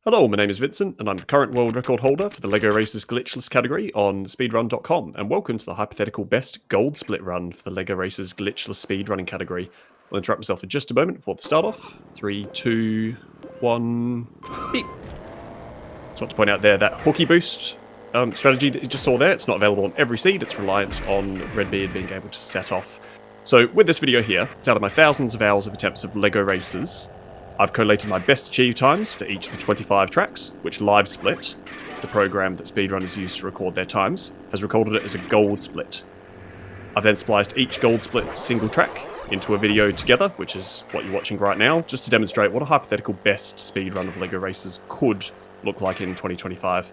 Hello, my name is Vincent, and I'm the current world record holder for the LEGO Racers Glitchless category on speedrun.com, and welcome to the hypothetical best gold split run for the LEGO Racers Glitchless speedrunning category. I'll interrupt myself for just a moment before the start off. 3, 2, 1, beep. Just want to point out there that hooky boost strategy that you just saw there, it's not available on every seed, it's reliant on Redbeard being able to set off. So with this video here, it's out of my thousands of hours of attempts of LEGO Racers, I've collated my best achieved times for each of the 25 tracks, which Livesplit, the program that speedrunners use to record their times, has recorded it as a gold split. I've then spliced each gold split single track into a video together, which is what you're watching right now, just to demonstrate what a hypothetical best speedrun of LEGO Racers could look like in 2025.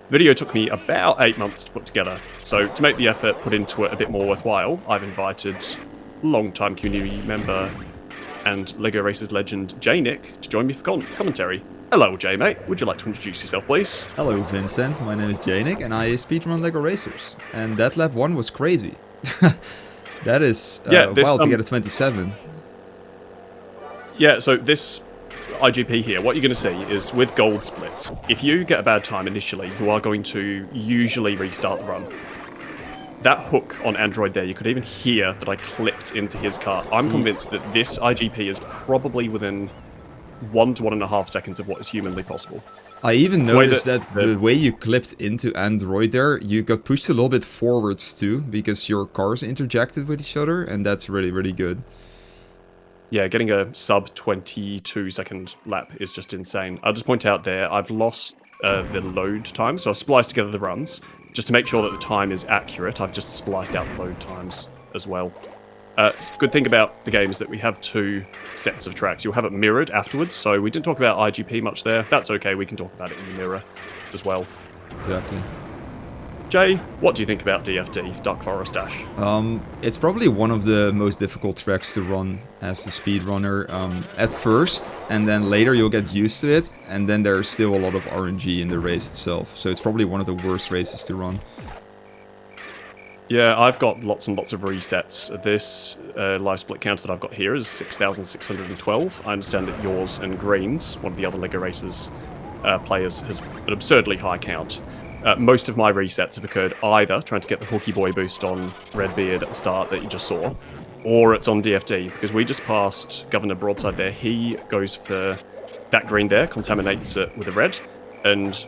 The video took me about 8 months to put together, so to make the effort put into it a bit more worthwhile, I've invited long-time community member and LEGO Racers legend Jeynick to join me for commentary. Hello, Jay, mate. Would you like to introduce yourself, please? Hello, Vincent. My name is Jeynick, and I speedrun LEGO Racers. And that lap 1 was crazy. That is wild to get a 27. Yeah, so this IGP here, what you're going to see is with gold splits, if you get a bad time initially, you are going to usually restart the run. That hook on Android there, you could even hear that I clipped into his car. I'm convinced that this IGP is probably within 1 to 1.5 seconds of what is humanly possible. I even noticed that the way you clipped into Android there, you got pushed a little bit forwards too, because your cars interjected with each other, and that's really, really good. Yeah, getting a sub 22 second lap is just insane. I'll just point out there, I've lost the load time, so I've spliced together the runs. Just to make sure that the time is accurate, I've just spliced out the load times as well. Good thing about the game is that we have 2 sets of tracks. You'll have it mirrored afterwards, so we didn't talk about IGP much there. That's okay, we can talk about it in the mirror as well. Exactly. Jay, what do you think about DFD, Dark Forest Dash? It's probably one of the most difficult tracks to run as a speedrunner at first, and then later you'll get used to it, and then there's still a lot of RNG in the race itself, so it's probably one of the worst races to run. Yeah, I've got lots and lots of resets. This live split counter that I've got here is 6,612. I understand that yours and Green's, one of the other LEGO Racers players, has an absurdly high count. Most of my resets have occurred either trying to get the hooky boy boost on Redbeard at the start that you just saw, or it's on DFD, because we just passed Governor Broadside there. He goes for that green there, contaminates it with a red, and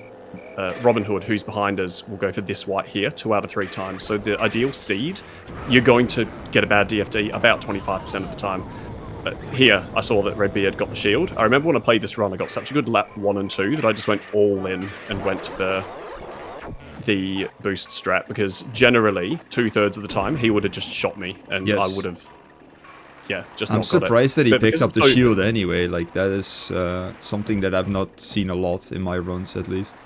Robin Hood, who's behind us, will go for this white here 2 out of 3 times. So the ideal seed, you're going to get a bad DFD about 25% of the time. Here, I saw that Redbeard got the shield. I remember when I played this run, I got such a good lap 1 and 2 that I just went all in and went for the boost strat, because generally 2/3 of the time he would have just shot me and I would have just not I'm surprised got it. that he picked up the shield anyway. Like, that is something that I've not seen a lot in my runs, at least.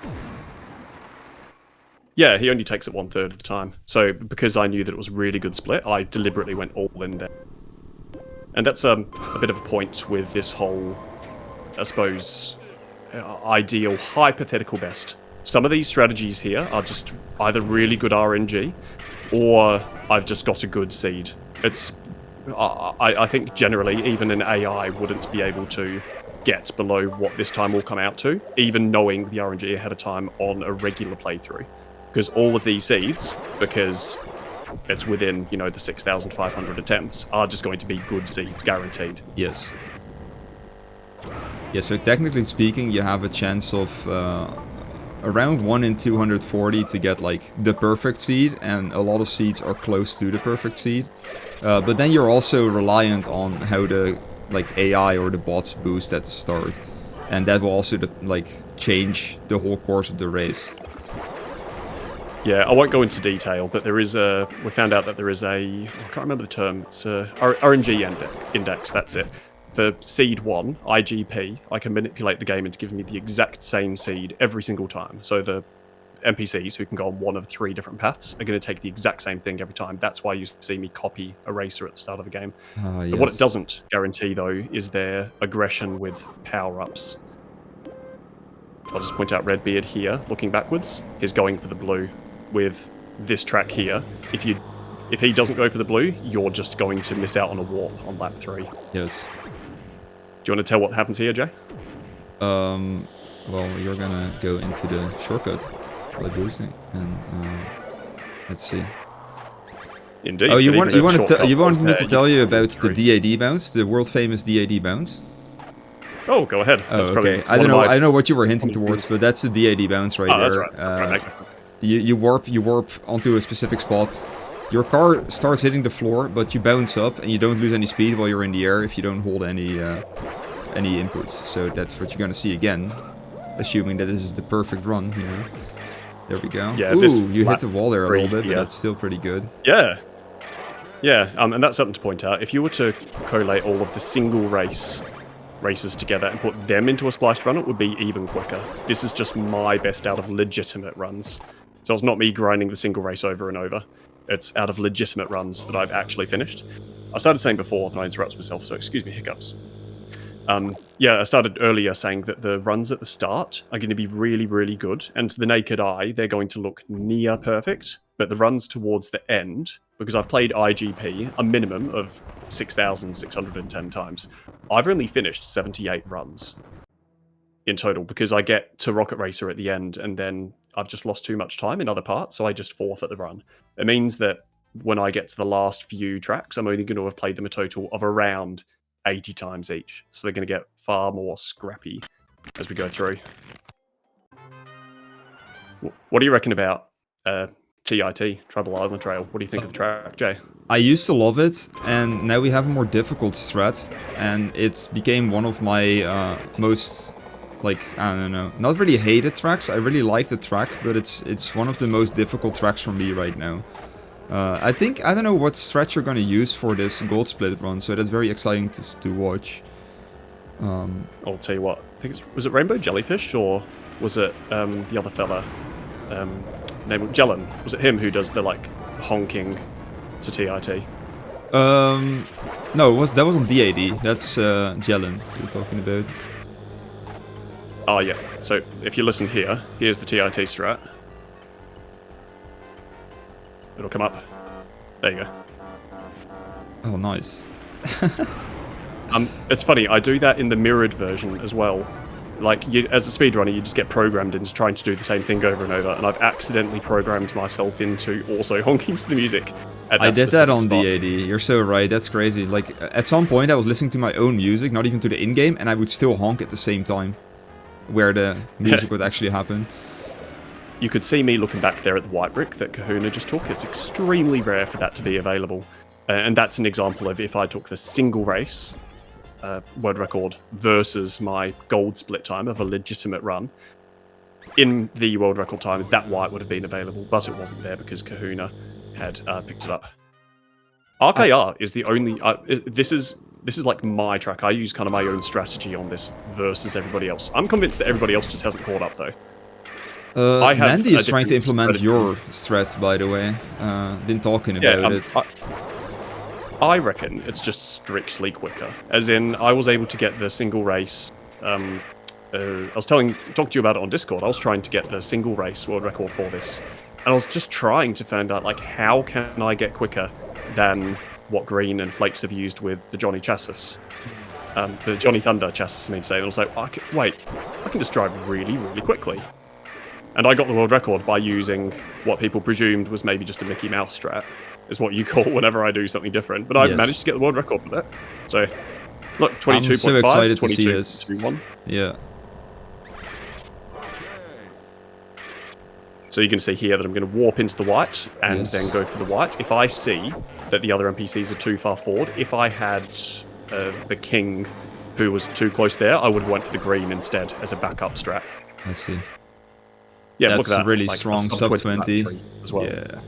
Yeah, he only takes it 1/3 of the time. So because I knew that it was a really good split, I deliberately went all in there. And that's a bit of a point with this whole, I suppose, ideal hypothetical best. Some of these strategies here are just either really good RNG, or I've just got a good seed. It's, I think generally even an AI wouldn't be able to get below what this time will come out to, even knowing the RNG ahead of time on a regular playthrough. Because all of these seeds, because it's within, you know, the 6,500 attempts, are just going to be good seeds, guaranteed. Yes. Yeah, so technically speaking, you have a chance of around 1 in 240 to get like the perfect seed, and a lot of seeds are close to the perfect seed. But then you're also reliant on how the AI or the bots boost at the start, and that will also change the whole course of the race. Yeah, I won't go into detail, but there is we found out that there is I can't remember the term, it's a RNG index, that's it. For seed 1, IGP, I can manipulate the game into giving me the exact same seed every single time. So the NPCs, who can go on one of 3 different paths, are going to take the exact same thing every time. That's why you see me copy a racer at the start of the game. Yes. But what it doesn't guarantee, though, is their aggression with power-ups. I'll just point out Redbeard here, looking backwards. He's going for the blue. With this track here, if he doesn't go for the blue, you're just going to miss out on a warp on lap 3. Yes. Do you want to tell what happens here, Jay? well, you're gonna go into the shortcut by boosting, and let's see. Indeed. Oh, you but want even you though the want shortcut you want was me there, to you tell you can about go the through. DAD bounce, the world famous DAD bounce? Oh, go ahead. Oh, That's probably okay. I don't know what you were hinting funny towards, things. but that's the DAD bounce right Oh, that's there. right. Right, magnificent. You warp onto a specific spot. Your car starts hitting the floor, but you bounce up and you don't lose any speed while you're in the air if you don't hold any inputs. So that's what you're gonna see again, assuming that this is the perfect run. You know. There we go. Yeah, Ooh, this you hit lap the wall there a little 3 bit, but here. that's still pretty good. Yeah. Yeah, and that's something to point out. If you were to collate all of the single races together and put them into a spliced run, it would be even quicker. This is just my best out of legitimate runs. So it's not me grinding the single race over and over. It's out of legitimate runs that I've actually finished. I started saying before, and I interrupted myself, so excuse me, hiccups. Yeah, I started earlier saying that the runs at the start are going to be really, really good, and to the naked eye, they're going to look near perfect, but the runs towards the end, because I've played IGP a minimum of 6,610 times, I've only finished 78 runs in total, because I get to Rocket Racer at the end, and then I've just lost too much time in other parts, so I just forfeit the run. It means that when I get to the last few tracks, I'm only going to have played them a total of around 80 times each. So they're going to get far more scrappy as we go through. What do you reckon about TIT, Trouble Island Trail? What do you think of the track, Jay? I used to love it, and now we have a more difficult strat, and it became one of my most, like, I don't know, not really hated tracks. I really like the track, but it's one of the most difficult tracks for me right now. I don't know what strat you're gonna use for this Goldsplit run, so that's very exciting to watch. I'll tell you what. I think was it Rainbow Jellyfish, or was it the other fella? Named Jelen. Was it him who does the like honking to TIT? No, that wasn't DAD. That's Jelen you're talking about. Oh yeah. So if you listen here, here's the TIT strat. It'll come up. There you go. Oh, nice. It's funny, I do that in the mirrored version as well. Like, as a speedrunner, you just get programmed into trying to do the same thing over and over, and I've accidentally programmed myself into also honking to the music. I did that on DAD, you're so right, that's crazy. Like, at some point I was listening to my own music, not even to the in-game, and I would still honk at the same time. Where the music would actually happen. You could see me looking back there at the white brick that Kahuna just took. It's extremely rare for that to be available. And that's an example of if I took the single race world record versus my gold split time of a legitimate run. In the world record time, that white would have been available, but it wasn't there because Kahuna had picked it up. RKR is the only... this is like my track. I use kind of my own strategy on this versus everybody else. I'm convinced that everybody else just hasn't caught up, though. Mandy is trying to implement your strats, by the way. Been talking about it. I reckon it's just strictly quicker. As in, I was able to get the single race. I was talking to you about it on Discord. I was trying to get the single race world record for this, and I was just trying to find out like how can I get quicker than what Green and Flakes have used with the Johnny chassis, the Johnny Thunder chassis. I mean to say, and I was like, I can just drive really, really quickly. And I got the world record by using what people presumed was maybe just a Mickey Mouse strat, is what you call whenever I do something different. But I managed to get the world record with it. So, look, 22.5, I'm so excited to see this. 22.1. Yeah. So you can see here that I'm going to warp into the white and then go for the white. If I see that the other NPCs are too far forward, if I had the king who was too close there, I would have went for the green instead as a backup strat. I see. Yeah, that's look at that. Really like, strong sub 20 as well. Yeah.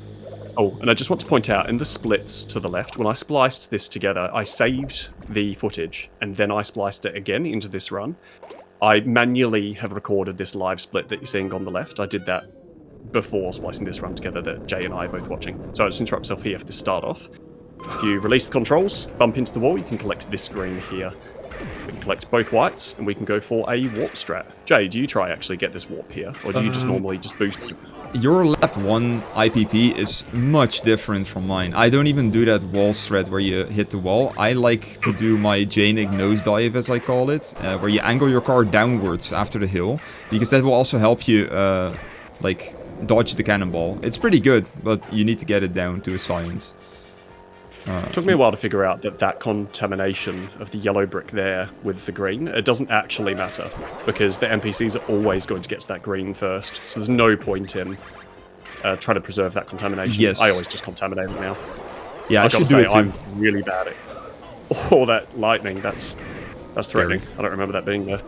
Oh, and I just want to point out, in the splits to the left, when I spliced this together, I saved the footage, and then I spliced it again into this run. I manually have recorded this live split that you're seeing on the left. I did that before splicing this run together that Jay and I are both watching. So I just interrupt myself here for the start off. If you release the controls, bump into the wall, you can collect this screen here. We can collect both whites, and we can go for a warp strat. Jay, do you try actually get this warp here, or do you just normally just boost it? Your lap 1 IPP is much different from mine. I don't even do that wall strat where you hit the wall. I like to do my Jeynick nosedive, as I call it, where you angle your car downwards after the hill, because that will also help you, like, dodge the cannonball. It's pretty good, but you need to get it down to a science. It took me a while to figure out that contamination of the yellow brick there with the green, it doesn't actually matter, because the NPCs are always going to get to that green first, so there's no point in trying to preserve that contamination. Yes. I always just contaminate it now. Yeah, I should do it too. I'm really bad at it. Oh, that lightning, that's threatening. I don't remember that being there.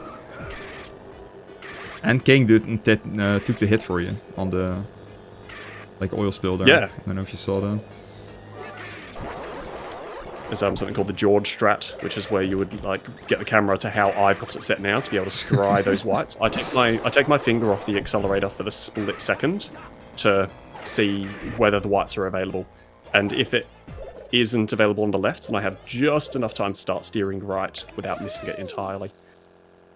And King took the hit for you on the, like, oil spill there. Yeah. I don't know if you saw that. There's something called the George strat, which is where you would like get the camera to how I've got it set now to be able to scry those whites. I take my finger off the accelerator for the split second to see whether the whites are available, and if it isn't available on the left, then I have just enough time to start steering right without missing it entirely.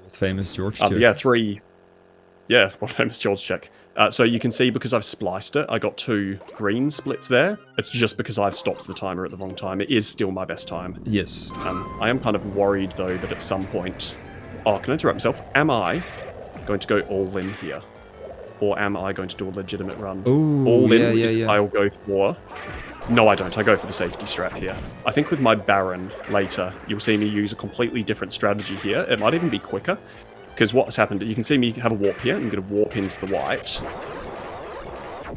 Famous George check. Yeah, what famous George check. So you can see, because I've spliced it, I got 2 green splits there. It's just because I've stopped the timer at the wrong time. It is still my best time. Yes. I am kind of worried, though, that at some point... Oh, can I interrupt myself? Am I going to go all in here? Or am I going to do a legitimate run? Ooh, all in, yeah. I'll go for... No, I don't. I go for the safety strat here. I think with my Baron later, you'll see me use a completely different strategy here. It might even be quicker. Because what's happened, you can see me have a warp here. I'm going to warp into the white.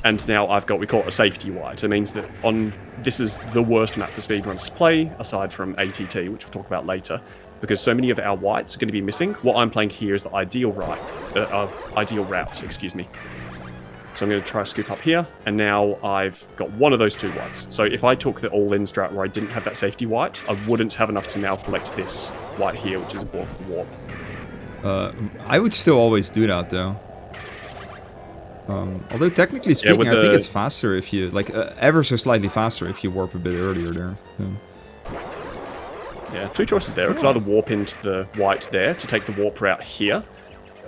And now I've got, we call it a safety white. It means that this is the worst map for speedruns to play, aside from ATT, which we'll talk about later. Because so many of our whites are going to be missing. What I'm playing here is the ideal route, excuse me. So I'm going to try to scoop up here, and now I've got one of those 2 whites. So if I took the all-in strat where I didn't have that safety white, I wouldn't have enough to now collect this white here, which is important for the warp. I would still always do that, though. Although technically speaking, I think it's faster if you, like, ever so slightly faster if you warp a bit earlier there. Yeah, 2 choices there. I could either warp into the white there to take the warp route here.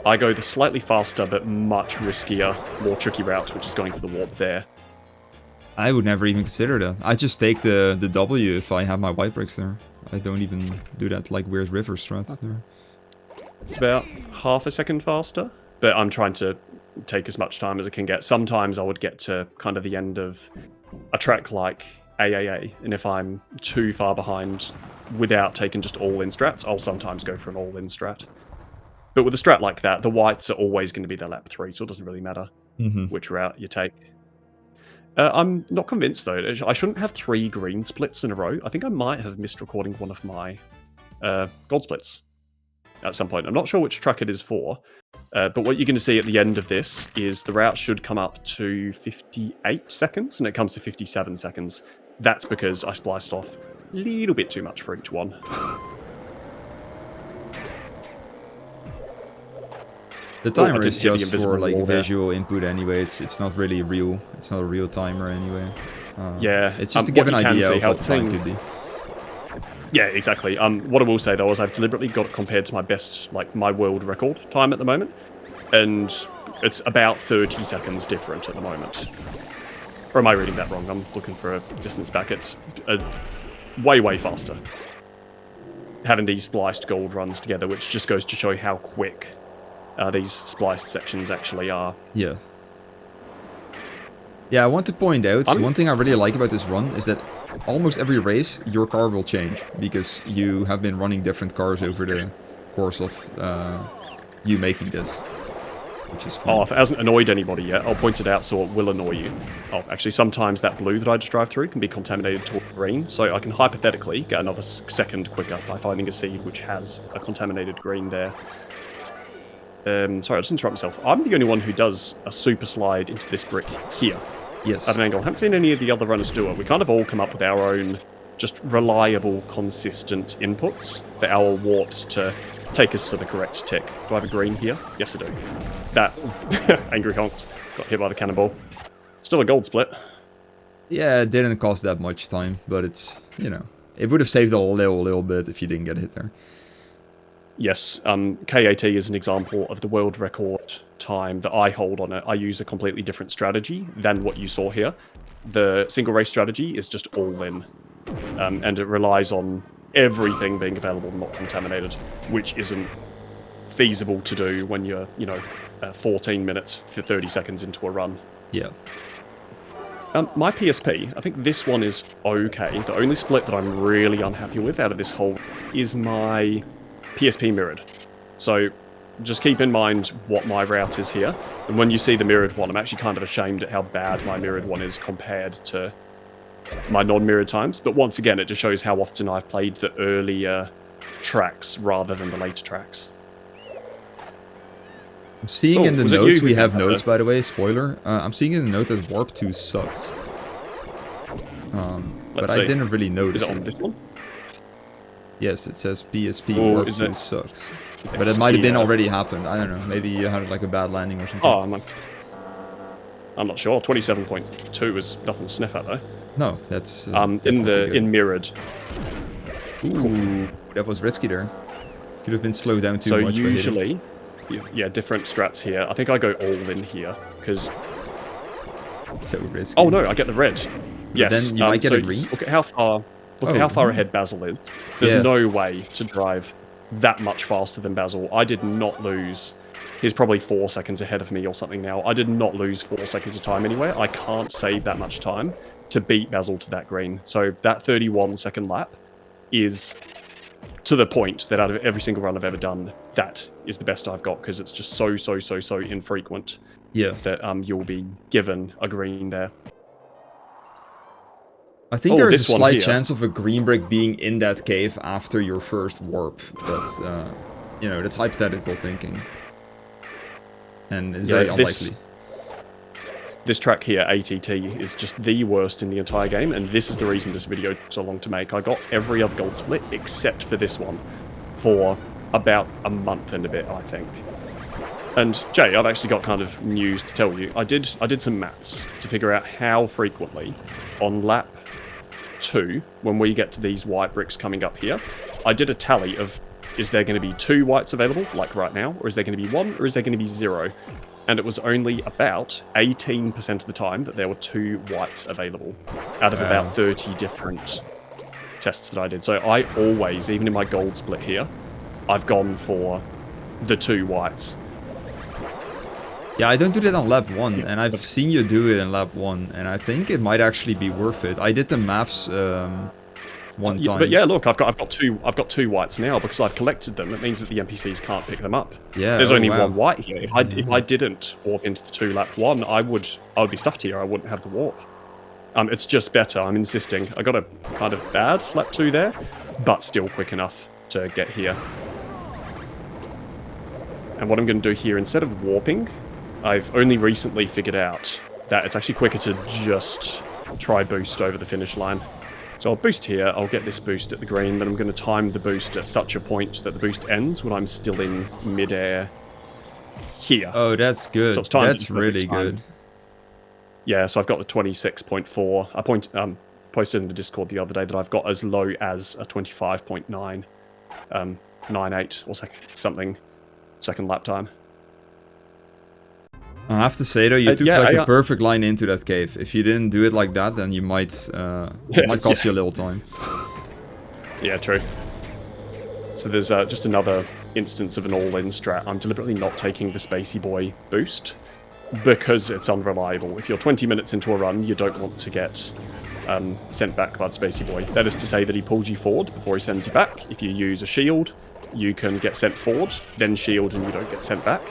I go the slightly faster but much riskier, more tricky route, which is going for the warp there. I would never even consider that. I just take the W if I have my white bricks there. I don't even do that, like, weird river strat there. It's about half a second faster, but I'm trying to take as much time as I can get. Sometimes I would get to kind of the end of a track like AAA, and if I'm too far behind without taking just all-in strats, I'll sometimes go for an all-in strat. But with a strat like that, the whites are always going to be their lap 3, so it doesn't really matter which route you take. I'm not convinced, though. I shouldn't have 3 green splits in a row. I think I might have missed recording one of my gold splits at some point. I'm not sure which track it is for, but what you're going to see at the end of this is the route should come up to 58 seconds, and it comes to 57 seconds. That's because I spliced off a little bit too much for each one. The timer is just for, like, visual input anyway. It's not really real. It's not a real timer anyway. Yeah. It's just to give an idea of what the time could be. Yeah, exactly. What I will say, though, is I've deliberately got it compared to my best, like, my world record time at the moment. And it's about 30 seconds different at the moment. Or am I reading that wrong? I'm looking for a distance back. It's way faster. Having these spliced gold runs together, which just goes to show how quick these spliced sections actually are. Yeah. Yeah, I want to point out, one thing I really like about this run is that almost every race, your car will change, because you have been running different cars over the course of you making this, which is fun. Oh, if it hasn't annoyed anybody yet, I'll point it out so it will annoy you. Oh, actually, sometimes that blue that I just drive through can be contaminated to green, so I can hypothetically get another second quicker by finding a seed which has a contaminated green there. Sorry, I just interrupt myself. I'm the only one who does a super slide into this brick here. Yes. At an angle. I haven't seen any of the other runners do it. We kind of all come up with our own just reliable, consistent inputs for our warps to take us to the correct tick. Do I have a green here? Yes, I do. That angry honks got hit by the cannonball. Still a gold split. Yeah, it didn't cost that much time, but it's, you know, it would have saved a little bit if you didn't get hit there. Yes, KAT is an example of the world record time that I hold on it. I use a completely different strategy than what you saw here. The single race strategy is just all in, and it relies on everything being available, not contaminated, which isn't feasible to do when you're, 14 minutes for 30 seconds into a run. Yeah. My PSP, I think this one is okay. The only split that I'm really unhappy with out of this whole is my PSP mirrored. So just keep in mind what my route is here. And when you see the mirrored one, I'm actually kind of ashamed at how bad my mirrored one is compared to my non-mirrored times. But once again, it just shows how often I've played the earlier tracks rather than the later tracks. I'm seeing in the notes, we have notes, by the way, spoiler. I'm seeing in the note that Warp 2 sucks. But I didn't really notice it. Is it on this one? Yes, it says PSP Warp 2 sucks. But it might have been already happened. I don't know. Maybe you had like a bad landing or something. Oh, I'm not sure. 27.2 is nothing to sniff at though. No, that's in mirrored. Ooh, that was risky there. Could have been slowed down too much. So usually, yeah, different strats here. I think I go all in here because. So risky. Oh no, I get the red. Yes. Then you might get a green. Look at how far. Look at how far ahead Basil is. There's no way to drive that much faster than Basil. I did not lose. He's probably 4 seconds ahead of me or something now. I did not lose 4 seconds of time anywhere. I can't save that much time to beat Basil to that green. So that 31-second lap is to the point that out of every single run I've ever done, that is the best I've got because it's just so infrequent that you'll be given a green there. I think there is a slight chance of a green brick being in that cave after your first warp. That's, that's hypothetical thinking. And it's very unlikely. This track here, ATT, is just the worst in the entire game, and this is the reason this video took so long to make. I got every other gold split except for this one for about a month and a bit, I think. And Jay, I've actually got kind of news to tell you. I did some maths to figure out how frequently on lap 2, when we get to these white bricks coming up here, I did a tally of, is there going to be 2 whites available, like right now, or is there going to be 1, or is there going to be 0? And it was only about 18% of the time that there were 2 whites available, out of about 30 different tests that I did. So I always, even in my gold split here, I've gone for the 2 whites. Yeah, I don't do that on lap 1, and I've seen you do it in lap 1, and I think it might actually be worth it. I did the maths one time. But yeah, look, I've got two whites now because I've collected them. It means that the NPCs can't pick them up. Yeah, there's only one white here. If I didn't warp into the 2 lap 1, I would be stuffed here. I wouldn't have the warp. It's just better. I'm insisting. I got a kind of bad lap 2 there, but still quick enough to get here. And what I'm going to do here, instead of warping, I've only recently figured out that it's actually quicker to just try boost over the finish line. So I'll boost here, I'll get this boost at the green, then I'm going to time the boost at such a point that the boost ends when I'm still in mid-air here. Oh, that's good. So that's really good. Yeah, so I've got the 26.4. I posted in the Discord the other day that I've got as low as a 25.9, 98 or second lap time. I have to say though, you took like a perfect line into that cave. If you didn't do it like that, then you might cost you a little time. Yeah, true. So there's just another instance of an all-in strat. I'm deliberately not taking the Spacey Boy boost because it's unreliable. If you're 20 minutes into a run, you don't want to get sent back by the Spacey Boy. That is to say that he pulls you forward before he sends you back. If you use a shield, you can get sent forward, then shield, and you don't get sent back.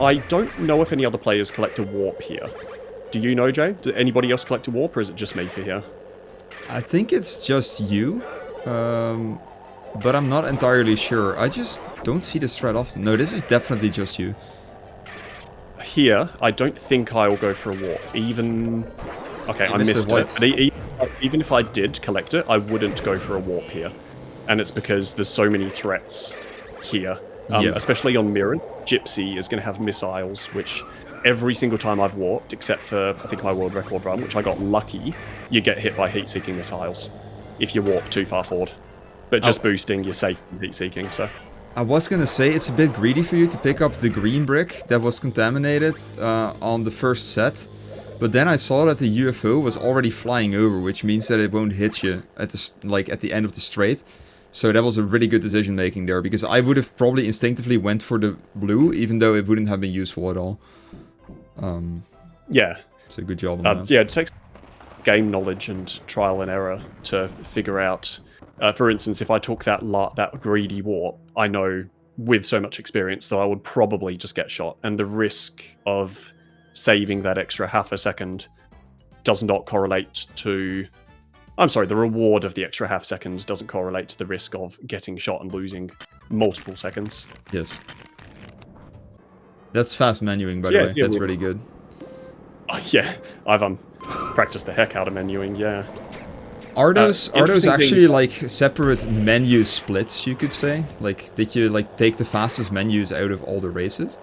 I don't know if any other players collect a warp here. Do you know, Jay? Did anybody else collect a warp, or is it just me for here? I think it's just you, but I'm not entirely sure. I just don't see this thread often. No, this is definitely just you. Here, I don't think I will go for a warp. Okay, I missed it. But even if I did collect it, I wouldn't go for a warp here. And it's because there's so many threats here. Especially on Mirren, Gypsy is going to have missiles, which every single time I've warped, except for, I think, my world record run, which I got lucky, you get hit by heat-seeking missiles if you warp too far forward. But just boosting, you're safe from heat-seeking, so... I was gonna say it's a bit greedy for you to pick up the green brick that was contaminated on the first set. But then I saw that the UFO was already flying over, which means that it won't hit you at the end of the straight. So that was a really good decision making there, because I would have probably instinctively went for the blue, even though it wouldn't have been useful at all. Yeah. So good job on that. Yeah, it takes game knowledge and trial and error to figure out. For instance, if I took that greedy warp, I know with so much experience that I would probably just get shot, and the risk of saving that extra half a second does not correlate to... I'm sorry, the reward of the extra half seconds doesn't correlate to the risk of getting shot and losing multiple seconds. Yes. That's fast menuing, by the way. That's really good. Yeah, I've practiced the heck out of menuing, yeah. Are those actually like separate menu splits, you could say? Like, did you like take the fastest menus out of all the races?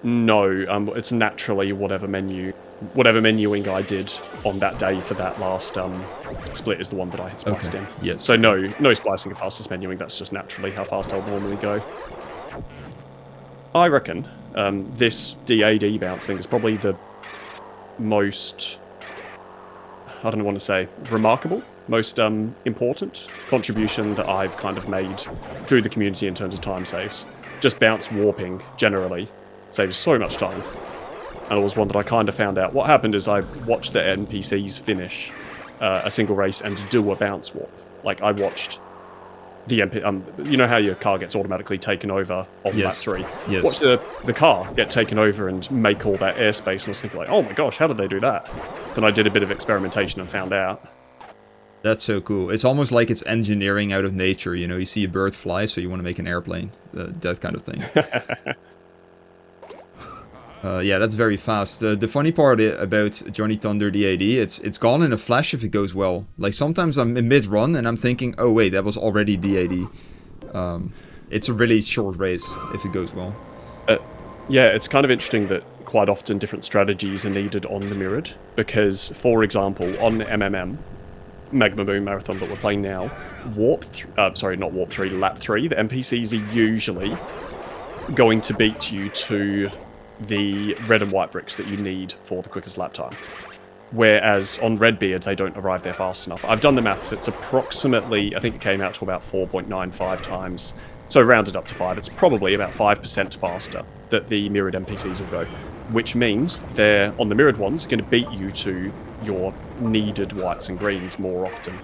No, it's naturally whatever menuing I did on that day for that last split is the one that I had spliced in. Yes. So no splicing of fastest menuing, that's just naturally how fast I'll normally go. I reckon this DAD bounce thing is probably the most, I don't want to say remarkable, most important contribution that I've kind of made through the community in terms of time saves. Just bounce warping, generally, saves so much time. And it was one that I kind of found out. What happened is I watched the NPCs finish a single race and do a bounce warp. Like, I watched the you know how your car gets automatically taken over on lap 3? Yes. Watch the car get taken over and make all that airspace, and I was thinking like, oh my gosh, how did they do that? Then I did a bit of experimentation and found out. That's so cool. It's almost like it's engineering out of nature, you know? You see a bird fly, so you want to make an airplane. That kind of thing. Yeah, that's very fast. The funny part about Johnny Thunder DAD, it's gone in a flash if it goes well. Like, sometimes I'm in mid-run and I'm thinking, oh wait, that was already DAD. It's a really short race if it goes well. Yeah, it's kind of interesting that quite often different strategies are needed on the mirrored, because, for example, on MMM, Magma Moon Marathon that we're playing now, lap 3, the NPCs are usually going to beat you to the red and white bricks that you need for the quickest lap time. Whereas on Redbeard, they don't arrive there fast enough. I've done the maths, it's approximately, I think it came out to about 4.95 times. So rounded up to 5, it's probably about 5% faster that the mirrored NPCs will go. Which means they're, on the mirrored ones, going to beat you to your needed whites and greens more often.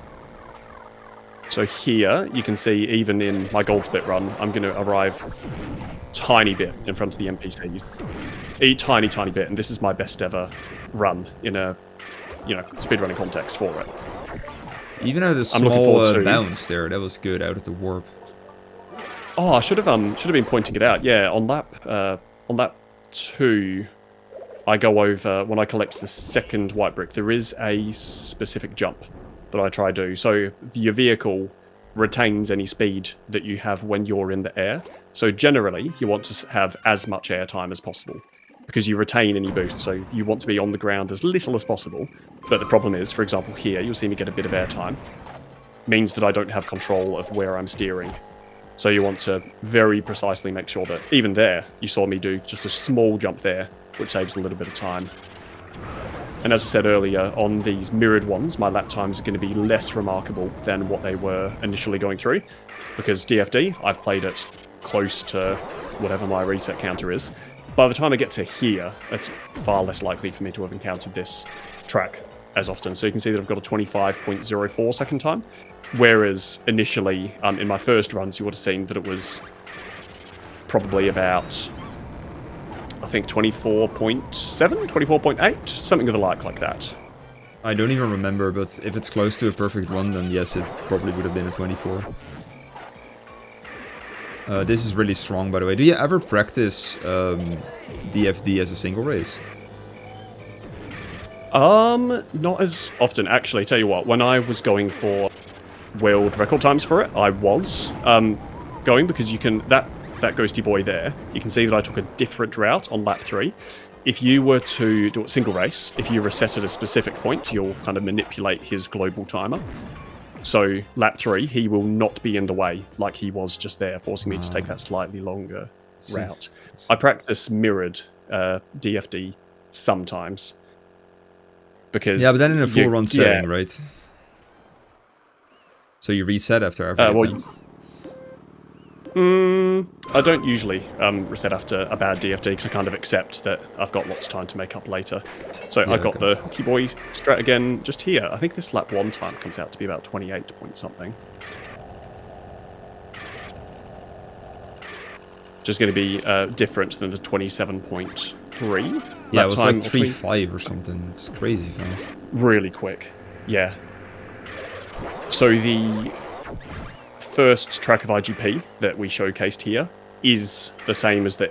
So here, you can see, even in my Goldsplit run, I'm going to arrive tiny bit in front of the NPCs. A tiny bit, and this is my best ever run in a, speedrunning context for it. Even though the small bounce there, that was good out of the warp. Oh, I should have been pointing it out. Yeah, on lap 2, I go over, when I collect the second white brick, there is a specific jump that I try to do. So your vehicle retains any speed that you have when you're in the air. So generally, you want to have as much air time as possible, because you retain any boost. So you want to be on the ground as little as possible. But the problem is, for example, here, you'll see me get a bit of air time. Means that I don't have control of where I'm steering. So you want to very precisely make sure that, even there, you saw me do just a small jump there, which saves a little bit of time. And as I said earlier, on these mirrored ones, my lap times are going to be less remarkable than what they were initially going through. Because DFD, I've played it close to whatever my reset counter is. By the time I get to here, it's far less likely for me to have encountered this track as often. So you can see that I've got a 25.04 second time. Whereas initially, in my first runs, you would have seen that it was probably about, I think, 24.7, 24.8, something of the like that. I don't even remember, but if it's close to a perfect run, then yes, it probably would have been a 24. This is really strong, by the way. Do you ever practice DFD as a single race? Not as often, actually. Tell you what, when I was going for world record times for it, I was going, because you can, that ghosty boy there, you can see that I took a different route on lap 3. If you were to do a single race, if you reset at a specific point, you'll kind of manipulate his global timer. So lap 3, he will not be in the way like he was just there, forcing me to take that slightly longer route. I practice mirrored DFD sometimes. Because yeah, but then in a full run setting, right? So you reset after every attempt? I don't usually reset after a bad DFD because I kind of accept that I've got lots of time to make up later. So I got the Keyboy strat again just here. I think this lap 1 time comes out to be about 28 point something. Just going to be different than the 27.3. Yeah, it was like 3.5 or something. It's crazy fast. Really quick. Yeah. So the first track of IGP that we showcased here is the same as the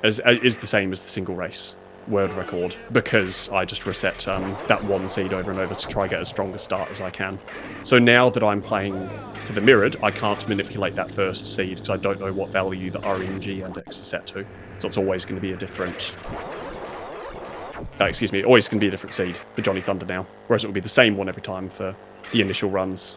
is the same as the single race world record, because I just reset that 1 seed over and over to try get as strong a start as I can. So now that I'm playing for the mirrored, I can't manipulate that first seed because I don't know what value the RNG index is set to. So it's always going to be a different always going to be a different seed for Johnny Thunder now, whereas it will be the same one every time for the initial runs.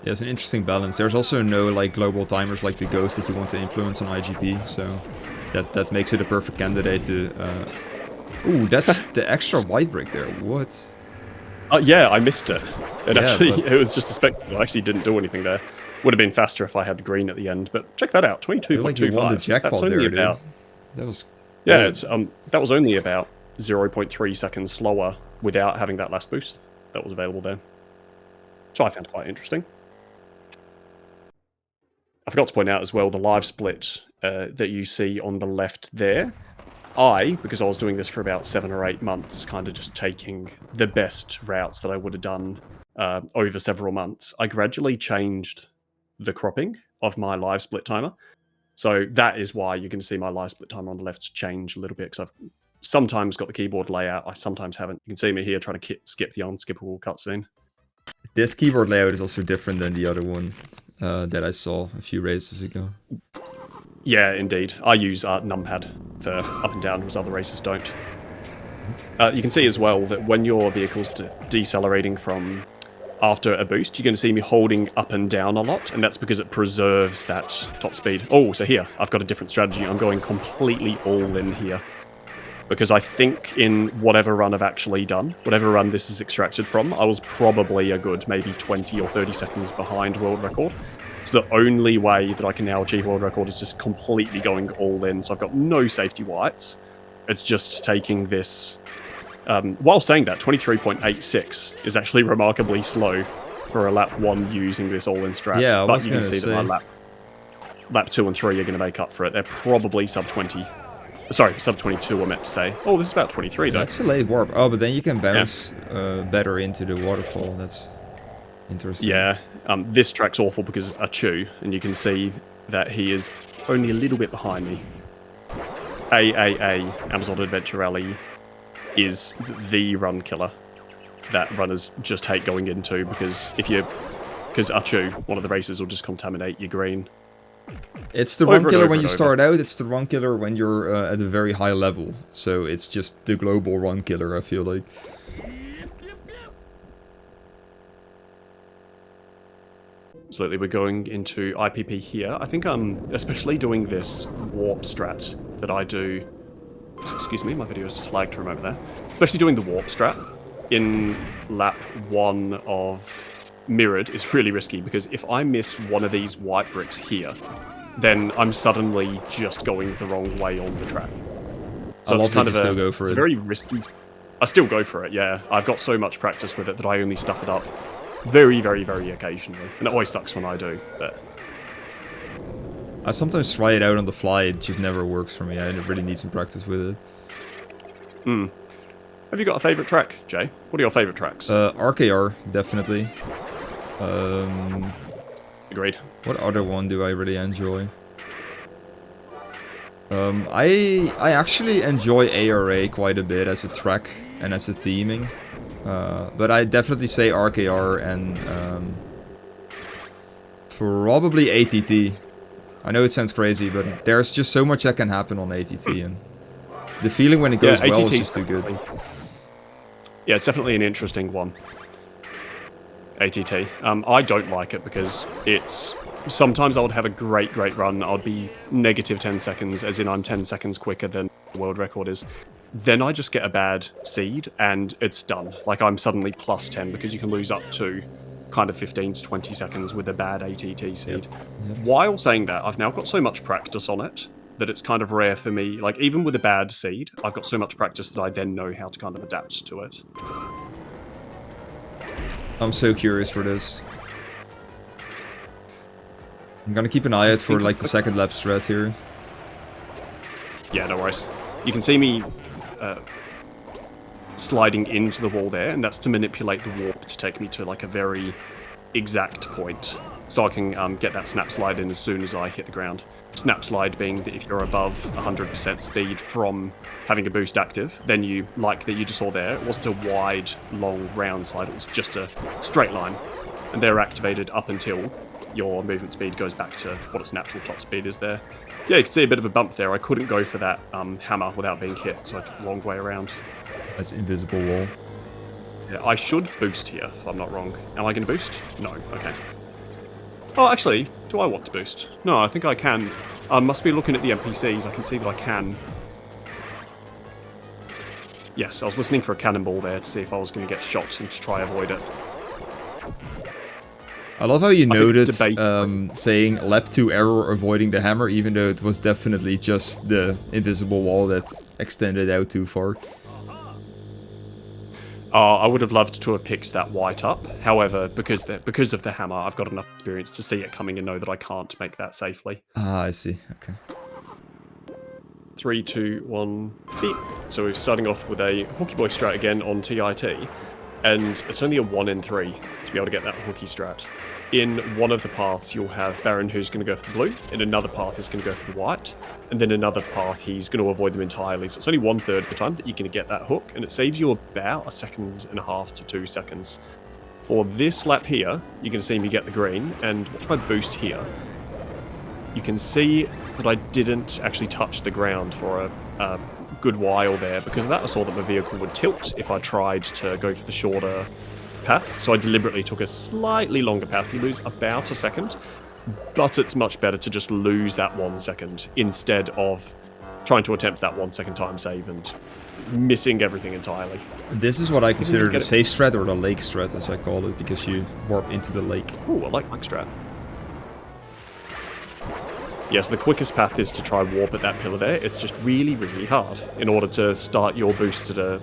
Yeah, it's an interesting balance. There's also no like global timers like the Ghost that you want to influence on IGP, so that makes it a perfect candidate to... Ooh, that's the extra white brick there. What? Yeah, I missed it. It was just a spectacle. I actually didn't do anything there. Would have been faster if I had the green at the end, but check that out, 22.25. Like you won the jackpot there, dude. That was... Yeah, it's, that was only about 0.3 seconds slower without having that last boost that was available there. So I found quite interesting. I forgot to point out as well the live split that you see on the left there. Because I was doing this for about 7 or 8 months, kind of just taking the best routes that I would have done over several months, I gradually changed the cropping of my live split timer. So that is why you can see my live split timer on the left change a little bit, because I've sometimes got the keyboard layout, I sometimes haven't. You can see me here trying to skip the unskippable cutscene. This keyboard layout is also different than the other one that I saw a few races ago. Yeah, indeed. I use numpad for up and down, whereas other races don't. You can see as well that when your vehicle's decelerating from after a boost, you're going to see me holding up and down a lot, and that's because it preserves that top speed. Oh, so here, I've got a different strategy. I'm going completely all in here. Because I think in whatever run I've actually done, whatever run this is extracted from, I was probably a good maybe 20 or 30 seconds behind world record. So the only way that I can now achieve world record is just completely going all in. So I've got no safety whites. It's just taking this... while saying that, 23.86 is actually remarkably slow for a lap 1 using this all-in strat. Yeah, but you can see that my lap 2 and 3 are going to make up for it. They're probably sub 20. Sorry, sub 22 I meant to say. Oh, this is about 23 though. That's a late warp. Oh, but then you can bounce better into the waterfall. That's interesting. Yeah, this track's awful because of Achu, and you can see that he is only a little bit behind me. Amazon Adventure Rally is the run killer that runners just hate going into, because because Achu, one of the races, will just contaminate your green. It's the run killer when you start out, it's the run killer when you're at a very high level. So it's just the global run killer, I feel like. Absolutely, we're going into IPP here. I think I'm especially doing this warp strat that I do. Excuse me, my video is just lagged for a moment there. Especially doing the warp strat in lap 1 of mirrored is really risky, because if I miss one of these white bricks here, then I'm suddenly just going the wrong way on the track. So it's kind of still go for it's it. a very risky. I still go for it, yeah. I've got so much practice with it that I only stuff it up very, very, very occasionally, and it always sucks when I do. But I sometimes try it out on the fly. It just never works for me. I really need some practice with it. Have you got a favourite track, Jay? What are your favourite tracks? RKR, definitely. Agreed. What other one do I really enjoy? I actually enjoy ARA quite a bit as a track and as a theming. But I definitely say RKR and probably ATT. I know it sounds crazy, but there's just so much that can happen on ATT, and the feeling when it goes well is just too good. Yeah, it's definitely an interesting one. ATT. I don't like it because it's... Sometimes I would have a great run. I'd be negative 10 seconds, as in I'm 10 seconds quicker than the world record is. Then I just get a bad seed, and it's done. Like, I'm suddenly plus 10, because you can lose up to kind of 15 to 20 seconds with a bad ATT seed. Yep. While saying that, I've now got so much practice on it that it's kind of rare for me. Like, even with a bad seed, I've got so much practice that I then know how to kind of adapt to it. I'm so curious for this. I'm gonna keep an eye out for like the second lap strat here. Yeah, no worries. You can see me sliding into the wall there, and that's to manipulate the warp to take me to like a very exact point, so I can get that snap slide in as soon as I hit the ground. Snap slide being that if you're above 100% speed from having a boost active, then you, like that you just saw there, it wasn't a wide, long, round slide, it was just a straight line. And they're activated up until your movement speed goes back to what its natural top speed is there. Yeah, you can see a bit of a bump there. I couldn't go for that hammer without being hit, so I took a long way around. That's invisible wall. Yeah, I should boost here, if I'm not wrong. Am I going to boost? No, okay. Oh, actually, do I want to boost? No, I think I can. I must be looking at the NPCs. I can see that I can. Yes, I was listening for a cannonball there to see if I was going to get shot and to try avoid it. I love how you noted saying lap 2 error avoiding the hammer, even though it was definitely just the invisible wall that extended out too far. I would have loved to have picked that white up. However, because of the hammer, I've got enough experience to see it coming and know that I can't make that safely. Ah, I see. Okay. 3, 2, 1, beep. So we're starting off with a Hooky Boy strat again on TIT. And it's only a 1 in 3 to be able to get that hooky strat. In one of the paths, you'll have Baron who's going to go for the blue, in another path he's going to go for the white, and then another path he's going to avoid them entirely. So it's only 1/3 of the time that you're going to get that hook, and it saves you about 1.5 seconds to 2 seconds. For this lap here, you're going to see me get the green, and watch my boost here. You can see that I didn't actually touch the ground for a good while there. Because of that, I saw that my vehicle would tilt if I tried to go for the shorter path. So I deliberately took a slightly longer path. You lose about 1 second, but it's much better to just lose that 1 second instead of trying to attempt that 1 second time save and missing everything entirely. This is what I consider the safe strat, or the lake strat as I call it, because you warp into the lake. Ooh, I like lake strat. Yes, the quickest path is to try warp at that pillar there. It's just really hard in order to start your boost at a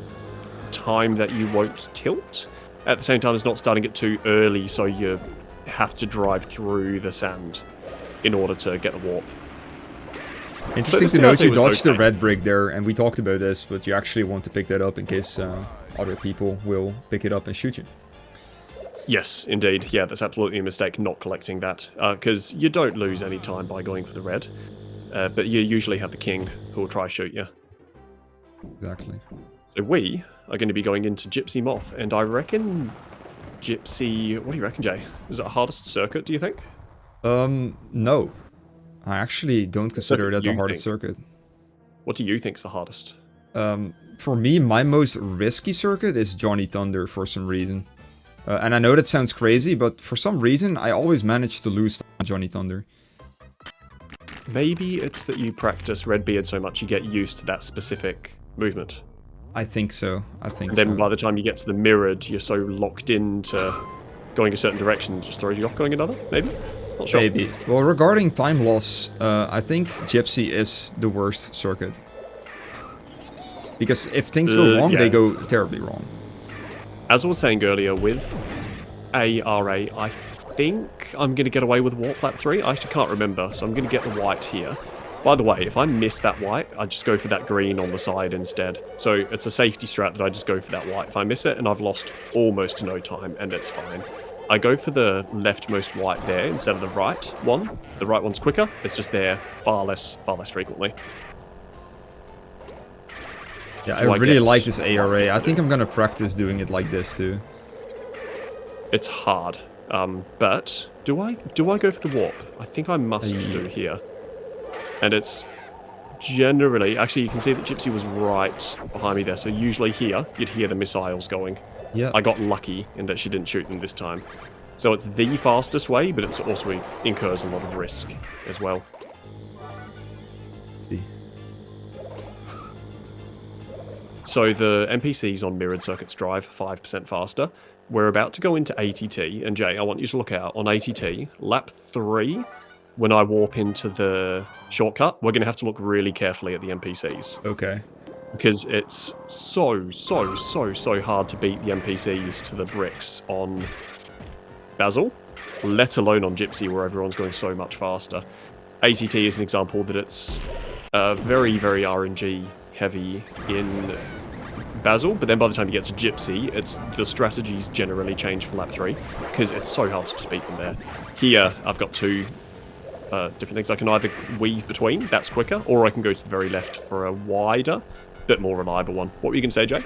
time that you won't tilt. At the same time, it's not starting it too early, so you have to drive through the sand in order to get the warp. Interesting to note you dodged the red brick there, and we talked about this, but you actually want to pick that up in case other people will pick it up and shoot you. Yes, indeed. Yeah, that's absolutely a mistake not collecting that, because you don't lose any time by going for the red, but you usually have the king who will try to shoot you. Exactly. So we are going to be going into Gypsy Moth, and I reckon Gypsy... What do you reckon, Jay? Is it a hardest circuit, do you think? No. I actually don't consider that the hardest circuit. What do you think's the hardest? For me, my most risky circuit is Johnny Thunder for some reason. And I know that sounds crazy, but for some reason, I always manage to lose Johnny Thunder. Maybe it's that you practice Redbeard so much you get used to that specific movement. I think so. Then by the time you get to the mirrored, you're so locked into going a certain direction, it just throws you off going another, maybe? Not sure. Maybe. Well, regarding time loss, I think Gypsy is the worst circuit. Because if things go wrong, they go terribly wrong. As I was saying earlier, with ARA, I think I'm going to get away with Warp Lap 3. I actually can't remember, so I'm going to get the white here. By the way, if I miss that white, I just go for that green on the side instead. So it's a safety strat that I just go for that white. If I miss it, and I've lost almost no time, and it's fine. I go for the leftmost white there instead of the right one. The right one's quicker. It's just there far less frequently. Yeah, I really like this ARA. I think I'm gonna practice doing it like this too. It's hard, but do I go for the warp? I think I must do here. And it's generally... Actually, you can see that Gypsy was right behind me there, so usually here, you'd hear the missiles going. Yeah. I got lucky in that she didn't shoot them this time. So it's the fastest way, but it also incurs a lot of risk as well. So the NPCs on mirrored circuits drive 5% faster. We're about to go into ATT, and Jay, I want you to look out on ATT, lap 3, when I warp into the shortcut, we're going to have to look really carefully at the NPCs. Okay. Because it's so hard to beat the NPCs to the bricks on Basil, let alone on Gypsy, where everyone's going so much faster. ATT is an example that it's very RNG heavy in Basil, but then by the time you get to Gypsy, the strategies generally change for lap 3, because it's so hard to just beat them there. Here, I've got two different things. I can either weave between, that's quicker, or I can go to the very left for a wider, bit more reliable one. What were you going to say, Jay?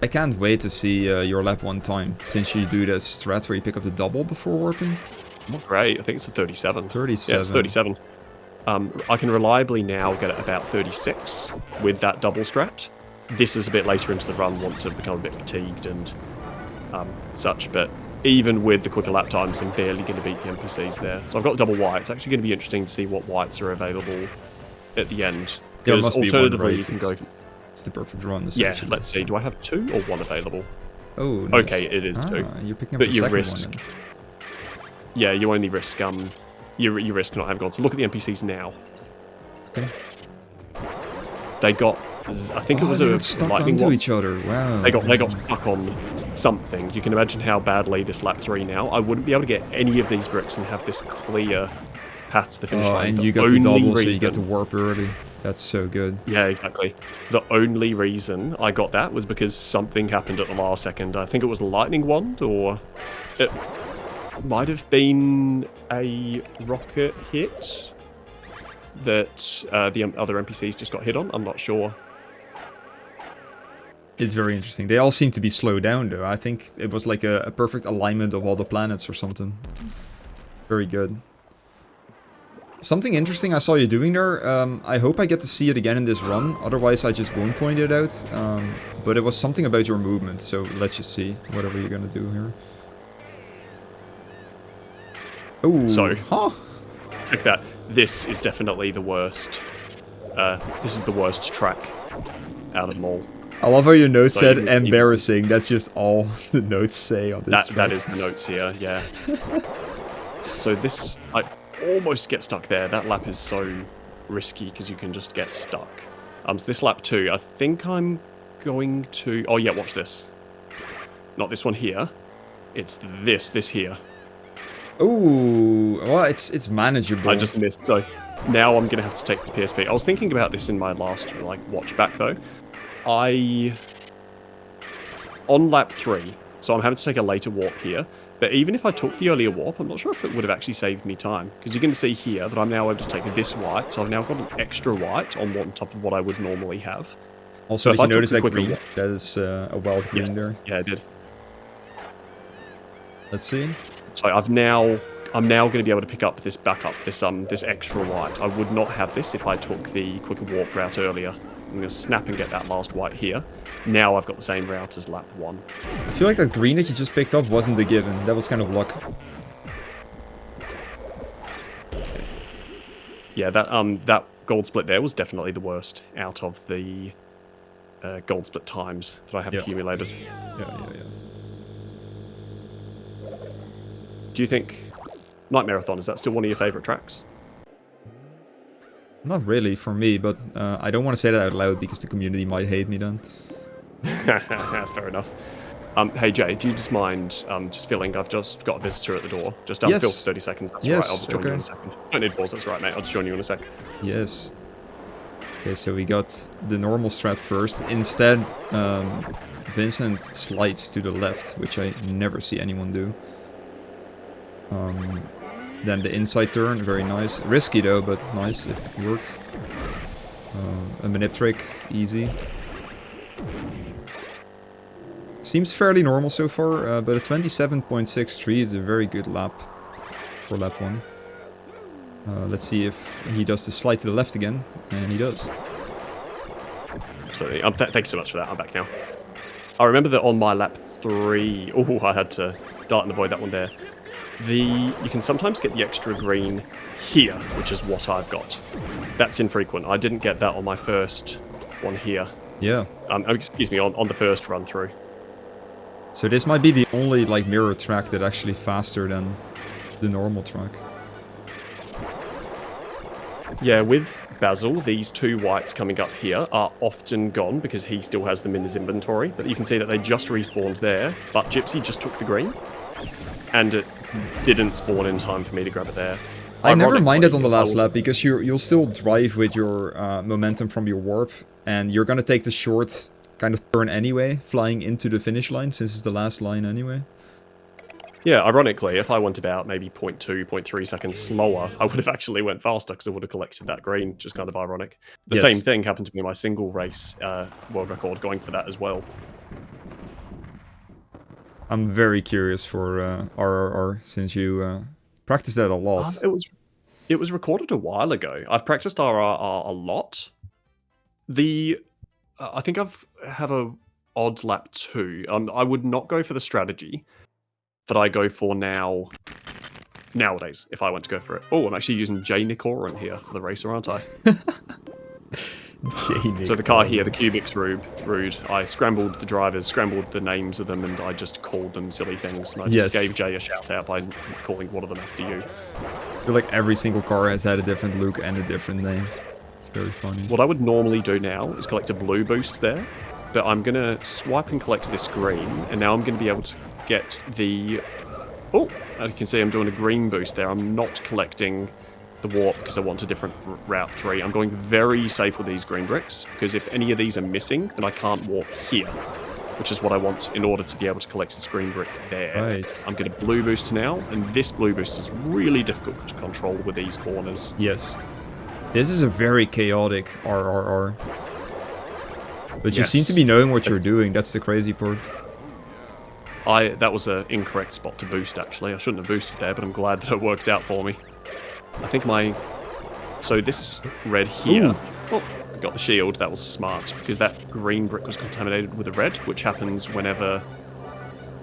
I can't wait to see your lap one time, since you do that strat where you pick up the double before warping. Oh, great, I think it's a 37. 37. Yeah, it's 37. I can reliably now get it about 36 with that double strat. This is a bit later into the run once I've become a bit fatigued and such, but even with the quicker lap times, I'm barely going to beat the NPCs there. So I've got double white. It's actually going to be interesting to see what whites are available at the end. There must be one, right? You can go... It's the perfect run, yeah, let's see. Do I have 2 or 1 available? Oh, nice. Okay, it is 2. You're picking up but the you second risk... one then. Yeah, you only risk... You risk not having gone. So look at the NPCs now. Okay. They got... I think it was they a got stuck lightning onto one. each other. Wow. They got stuck on something. You can imagine how badly this lap 3 now. I wouldn't be able to get any of these bricks and have this clear path to the finish line. And The you got to double, only so you reason- get to warp early. That's so good. Yeah, exactly. The only reason I got that was because something happened at the last second. I think it was a lightning wand, or it might have been a rocket hit that the other NPCs just got hit on. I'm not sure. It's very interesting. They all seem to be slowed down, though. I think it was like a perfect alignment of all the planets or something. Very good. Something interesting I saw you doing there, I hope I get to see it again in this run, otherwise I just won't point it out. But it was something about your movement, so let's just see whatever you're gonna do here. Oh, So, huh? check that. This is definitely the worst. This is the worst track out of them all. I love how your notes So said you- embarrassing. That's just all the notes say on this track. That is the notes here, yeah. So this, I almost get stuck there. That lap is so risky because you can just get stuck. So this lap 2, I think I'm going to... Oh yeah, watch this. Not this one here. It's this here. Ooh, well, it's manageable. I just missed, so now I'm going to have to take the PSP. I was thinking about this in my last watch back though. On lap 3, so I'm having to take a later warp here, but even if I took the earlier warp, I'm not sure if it would have actually saved me time, because you can see here that I'm now able to take this white, so I've now got an extra white on top of what I would normally have. Also, So did if I you took notice the that quicker green? warp- That is a wild green Yes. there. Yeah, I did. Let's see. So I'm now going to be able to pick up this backup, this extra white. I would not have this if I took the quicker warp route earlier. I'm going to snap and get that last white here. Now I've got the same route as lap 1. I feel like that green that you just picked up wasn't a given. That was kind of luck. Yeah, that gold split there was definitely the worst out of the gold split times that I have accumulated. Yeah. Do you think Night Marathon, is that still one of your favourite tracks? Not really for me, but I don't want to say that out loud because the community might hate me then. Fair enough. Hey Jay, do you just mind just filling? I've just got a visitor at the door. Just Yes. fill for 30 seconds. That's Yes, right. I'll just join you okay. in a second. Don't need pause. That's right, mate. I'll just join you in a sec. Yes. Okay, so we got the normal strat first. Instead, Vincent slides to the left, which I never see anyone do. Then the inside turn, very nice. Risky though, but nice, it works. A manip trick, easy. Seems fairly normal so far, but a 27.63 is a very good lap for lap 1. Let's see if he does the slide to the left again, and he does. Absolutely. Thank you so much for that. I'm back now. I remember that on my lap 3... Oh, I had to dart and avoid that one there. You can sometimes get the extra green here, which is what I've got. That's infrequent. I didn't get that on my first one here. Yeah. Excuse me, on the first run through. So this might be the only like mirror track that actually faster than the normal track. Yeah, with Basil, these 2 whites coming up here are often gone because he still has them in his inventory. But you can see that they just respawned there, but Gypsy just took the green. And it didn't spawn in time for me to grab it there. I never minded on the last lap because you'll still drive with your momentum from your warp, and you're gonna take the short kind of turn anyway, flying into the finish line since it's the last line anyway. Yeah, ironically, if I went about maybe 0.2, 0.3 seconds slower, I would have actually went faster because I would have collected that green, which is kind of ironic. The same thing happened to me in my single race world record, going for that as well. I'm very curious for RRR since you practiced that a lot. It was recorded a while ago. I've practiced RRR a lot. I think have a odd lap 2. I would not go for the strategy that I go for nowadays if I went to go for it. Oh, I'm actually using Jeynick here for the racer, aren't I? Jeynick. So the car here, the Cubic's rude. I scrambled the drivers, scrambled the names of them, and I just called them silly things. And I just gave Jay a shout out by calling one of them after you. I feel like every single car has had a different look and a different name. It's very funny. What I would normally do now is collect a blue boost there, but I'm going to swipe and collect this green, and now I'm going to be able to get the... Oh, as you can see, I'm doing a green boost there. I'm not collecting the warp because I want a different Route 3. I'm going very safe with these green bricks, because if any of these are missing, then I can't warp here, which is what I want in order to be able to collect this green brick there. Right. I'm getting a blue boost now, and this blue boost is really difficult to control with these corners. Yes. This is a very chaotic RRR. But you seem to be knowing what you're doing, that's the crazy part. That was an incorrect spot to boost, actually. I shouldn't have boosted there, but I'm glad that it worked out for me. I think so this red here... Oh, I got the shield. That was smart, because that green brick was contaminated with a red, which happens whenever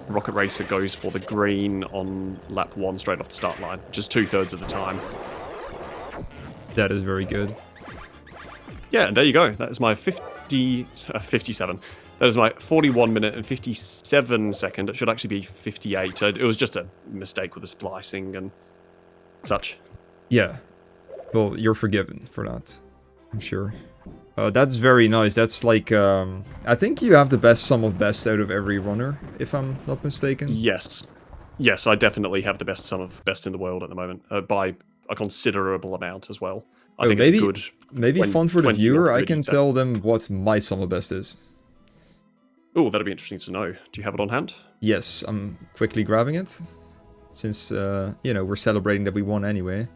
Rocket Racer goes for the green on lap 1 straight off the start line, which is 2/3 of the time. That is very good. Yeah, and there you go. That is my 57. That is my 41 minute and 57 second. It should actually be 58. It was just a mistake with the splicing and such. Yeah. Well, you're forgiven for that, I'm sure. That's very nice. That's like, I think you have the best sum of best out of every runner, if I'm not mistaken. Yes. Yes, I definitely have the best sum of best in the world at the moment, by a considerable amount as well. I think it's good. Maybe fun for the viewer, I can tell them what my sum of best is. Oh, that'd be interesting to know. Do you have it on hand? Yes, I'm quickly grabbing it. Since, you know, we're celebrating that we won anyway.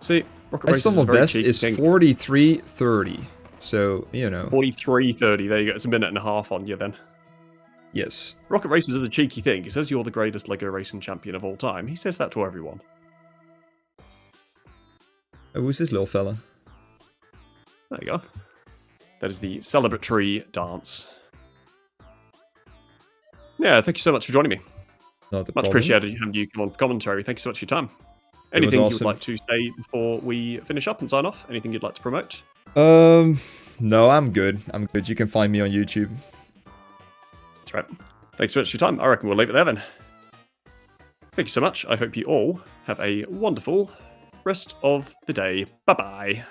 See, Rocket my Race sum is of best cheap is 43.30. So, you know. 43.30. There you go. It's a minute and a half on you then. Yes. Rocket Racers is a cheeky thing. He says you're the greatest LEGO racing champion of all time. He says that to everyone. Oh, who's this little fella? There you go. That is the celebratory dance. Yeah, thank you so much for joining me. Much appreciated having you come on for commentary. Thank you so much for your time. Anything you would like to say before we finish up and sign off? Anything you'd like to promote? No, I'm good. I'm good. You can find me on YouTube. That's right. Thanks so much for your time. I reckon we'll leave it there then. Thank you so much. I hope you all have a wonderful rest of the day. Bye-bye.